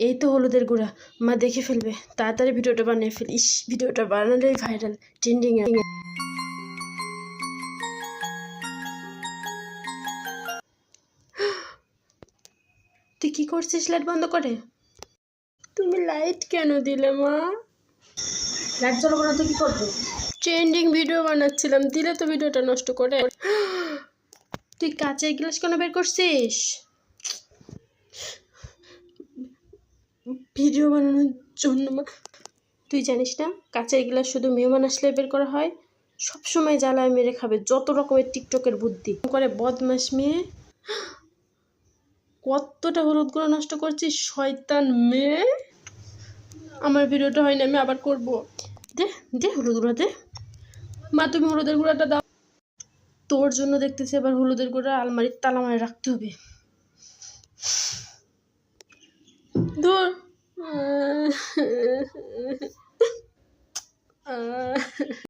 এই তো হলুদের গুঁড়া, মা দেখে ফেলবে, তাড়াতাড়ি ভিডিওটা বানিয়ে ফেল। ইস, ভিডিওটা বানালেই ভাইরাল, ট্রেন্ডিং এ। তুই কি করছিস লাইট বন্ধ করে? তুমি লাইট কেন দিলে মা? লাইট জ্বলবো না তো কি করবো? ট্রেন্ডিং ভিডিও বানাচ্ছিলাম, দিলে তো ভিডিওটা নষ্ট করে। তুই কাঁচের গ্লাস কেন বের করছিস? ভিডিও বানানোর জন্য মা। তুই জানিস না কাঁচের গ্লাস শুধু মেহমান আসলে বের করা হয়? সবসময় জ্বালায় মেরে খাবে, যত রকমের টিকটকের বুদ্ধি করে বদমাস মেয়ে। কতটা হলুদ গুঁড়ো নষ্ট করছিস শয়তান মেয়ে। আমার ভিডিওটা হয় না, আমি আবার করব। দে দে হলুদ গুঁড়া দে। মা তুমি হলুদের গুঁড়াটা দাও। তোর জন্য দেখতেছি এবার হলুদের গুঁড়া আলমারির তালা মারে রাখতে হবে। ধুর।